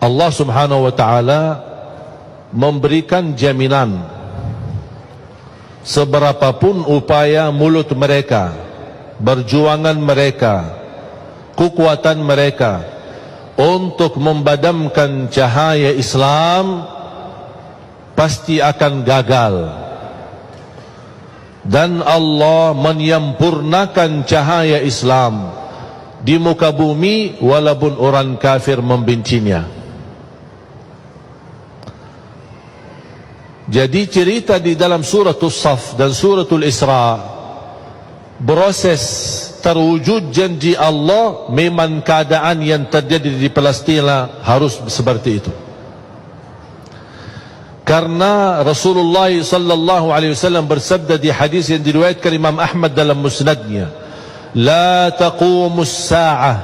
Allah Subhanahu wa ta'ala memberikan jaminan seberapapun upaya mulut mereka, perjuangan mereka, kekuatan mereka untuk memadamkan cahaya Islam pasti akan gagal. Dan Allah menyempurnakan cahaya Islam di muka bumi walaupun orang kafir membencinya. Jadi cerita di dalam suratul Saf dan suratul Isra, proses terwujud janji Allah memang keadaan yang terjadi di Palestina harus seperti itu. Karena Rasulullah sallallahu alaihi wasallam bersabda di hadis yang diriwayatkan Imam Ahmad dalam musnadnya, la taqumus sa'ah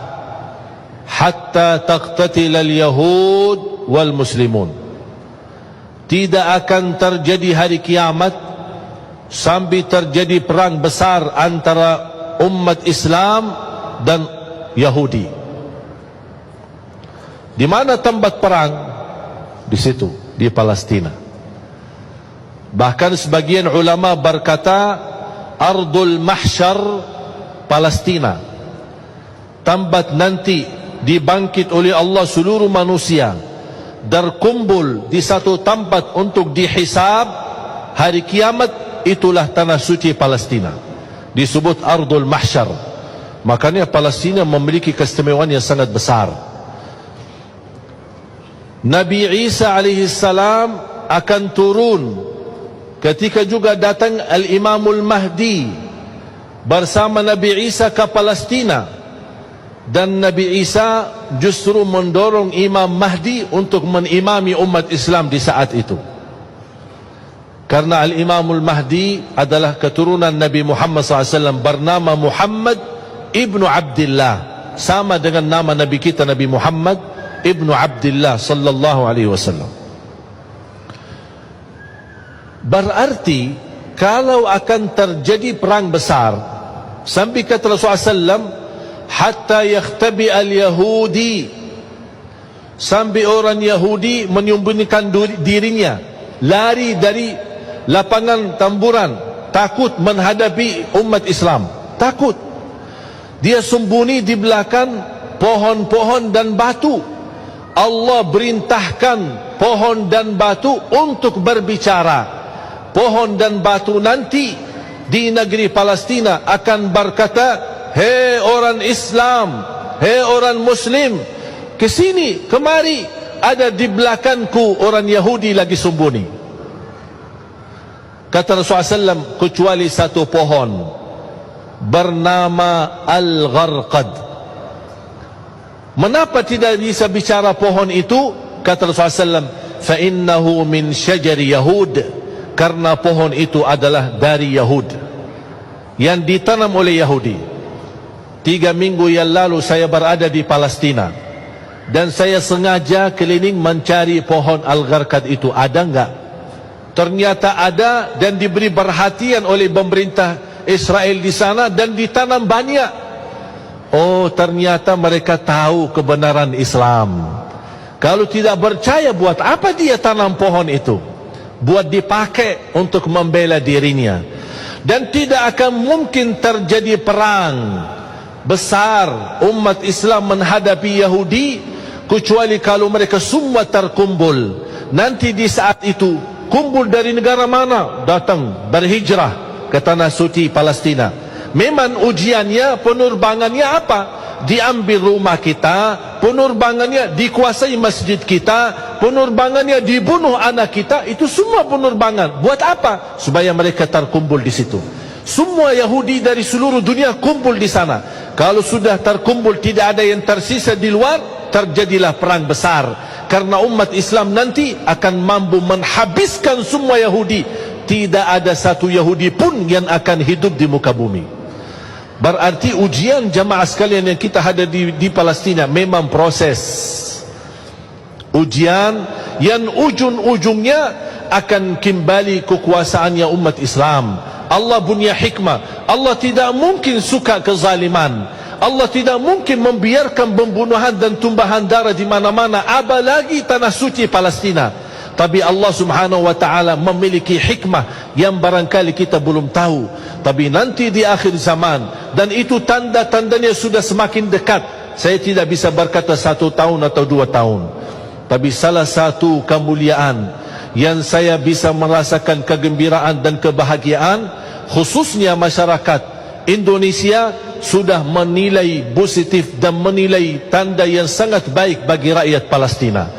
hatta taqtatil al-yahud wal muslimun. Tidak akan terjadi hari kiamat sampai terjadi perang besar antara umat Islam dan Yahudi. Di mana tempat perang? Di situ, di Palestina. Bahkan sebagian ulama berkata Ardul Mahsyar Palestina, tempat nanti dibangkit oleh Allah seluruh manusia, berkumpul di satu tempat untuk dihisab hari kiamat. Itulah tanah suci Palestina, disebut Ardul Mahsyar. Makanya Palestina memiliki keistimewaan yang sangat besar. Nabi Isa alaihissalam akan turun ketika juga datang Al-Imamul Mahdi bersama Nabi Isa ke Palestina. Dan Nabi Isa justru mendorong Imam Mahdi untuk menimami umat Islam di saat itu. Karena Al-Imamul Mahdi adalah keturunan Nabi Muhammad SAW, bernama Muhammad Ibnu Abdillah, sama dengan nama Nabi kita Nabi Muhammad Ibnu Abdillah sallallahu alaihi wasallam. Berarti kalau akan terjadi perang besar, sampai kata Rasulullah SAW, hatta yakhtabi al-Yahudi, sampai orang Yahudi menyembunyikan dirinya, lari dari lapangan tamburan, takut menghadapi umat Islam, takut. Dia sembunyi di belakang pohon-pohon dan batu. Allah berintahkan pohon dan batu untuk berbicara. Pohon dan batu nanti di negeri Palestina akan berkata, hei orang Islam, hei orang Muslim, kesini, kemari, ada di belakangku orang Yahudi lagi sembunyi. Kata Rasulullah SAW, kecuali satu pohon bernama Al-Gharqad. Mengapa tidak bisa bicara pohon itu? Kata Rasulullah SAW, فَإِنَّهُ مِنْ شَجَرِ يَهُودِ, karena pohon itu adalah dari Yahud, yang ditanam oleh Yahudi. 3 minggu yang lalu saya berada di Palestina, dan saya sengaja keliling mencari pohon Al-Gharqad itu. Ada enggak? Ternyata ada, dan diberi perhatian oleh pemerintah Israel di sana, dan ditanam banyak. Oh, ternyata mereka tahu kebenaran Islam. Kalau tidak percaya, buat apa dia tanam pohon itu? Buat dipakai untuk membela dirinya. Dan tidak akan mungkin terjadi perang besar umat Islam menghadapi Yahudi kecuali kalau mereka semua terkumpul. Nanti di saat itu, kumpul dari negara mana? Datang berhijrah ke tanah suci Palestina. Memang ujiannya, penerbangannya apa? Diambil rumah kita, penerbangannya dikuasai masjid kita, penerbangannya dibunuh anak kita. Itu semua penerbangan. Buat apa? Supaya mereka terkumpul di situ. Semua Yahudi dari seluruh dunia kumpul di sana. Kalau sudah terkumpul, tidak ada yang tersisa di luar, terjadilah perang besar. Karena umat Islam nanti akan mampu menghabiskan semua Yahudi. Tidak ada satu Yahudi pun yang akan hidup di muka bumi. Berarti ujian jamaah sekalian yang kita ada di Palestina memang proses ujian yang ujung-ujungnya akan kembali kekuasaannya umat Islam. Allah punya hikmah. Allah tidak mungkin suka kezaliman. Allah tidak mungkin membiarkan pembunuhan dan tumpahan darah di mana-mana, apalagi tanah suci Palestina. Tapi Allah Subhanahu wa taala memiliki hikmah yang barangkali kita belum tahu. Tapi nanti di akhir zaman, dan itu tanda-tandanya sudah semakin dekat. Saya tidak bisa berkata 1 tahun atau 2 tahun. Tapi salah satu kemuliaan yang saya bisa merasakan kegembiraan dan kebahagiaan, khususnya masyarakat Indonesia sudah menilai positif dan menilai tanda yang sangat baik bagi rakyat Palestina.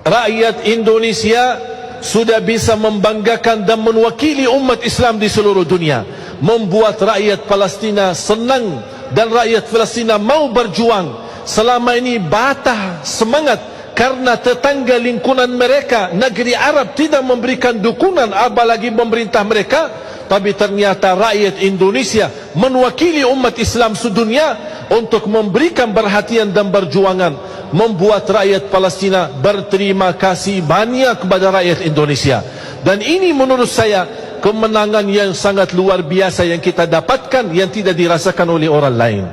Rakyat Indonesia sudah bisa membanggakan dan mewakili umat Islam di seluruh dunia, membuat rakyat Palestina senang dan rakyat Palestina mau berjuang. Selama ini batah semangat karena tetangga lingkungan mereka, negeri Arab, tidak memberikan dukungan, apalagi pemerintah mereka. Tapi ternyata rakyat Indonesia mewakili umat Islam sedunia untuk memberikan perhatian dan perjuangan, membuat rakyat Palestina berterima kasih banyak kepada rakyat Indonesia. Dan ini menurut saya kemenangan yang sangat luar biasa yang kita dapatkan, yang tidak dirasakan oleh orang lain.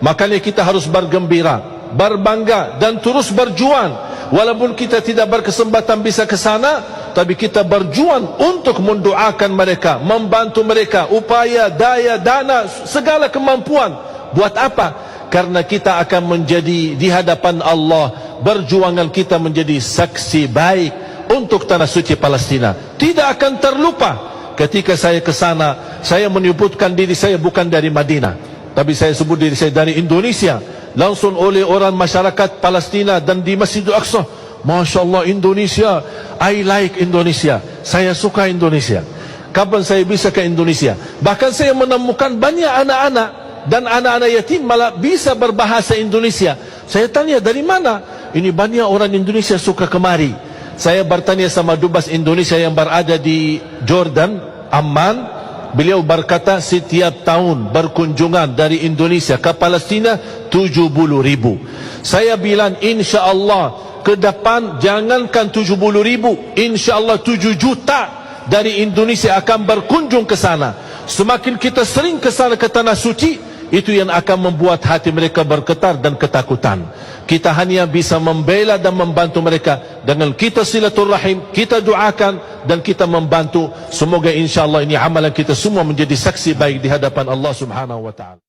Makanya kita harus bergembira, berbangga dan terus berjuang. Walaupun kita tidak berkesempatan bisa ke sana, tapi kita berjuang untuk mendoakan mereka, membantu mereka, upaya, daya, dana, segala kemampuan. Buat apa? Karena kita akan menjadi di hadapan Allah, berjuangan kita menjadi saksi baik untuk tanah suci Palestina. Tidak akan terlupa. Ketika saya ke sana, saya menyebutkan diri saya bukan dari Madinah, tapi saya sebut diri saya dari Indonesia. Langsung oleh orang masyarakat Palestina dan di Masjidil Aqsa, Masya Allah Indonesia, I like Indonesia, saya suka Indonesia. Kapan saya bisa ke Indonesia? Bahkan saya menemukan banyak anak-anak dan anak-anak yatim malah bisa berbahasa Indonesia. Saya tanya, dari mana? Ini banyak orang Indonesia suka kemari. Saya bertanya sama dubes Indonesia yang berada di Jordan, Amman. Beliau berkata setiap tahun berkunjungan dari Indonesia ke Palestina 70.000. Saya bilang insya-Allah ke depan jangankan 70.000, insya-Allah 7 juta dari Indonesia akan berkunjung ke sana. Semakin kita sering ke sana, ke tanah suci, itu yang akan membuat hati mereka bergetar dan ketakutan. Kita hanya bisa membela dan membantu mereka dengan kita silaturahim, kita doakan dan kita membantu. Semoga insya-Allah ini amalan kita semua menjadi saksi baik di hadapan Allah Subhanahu wa taala.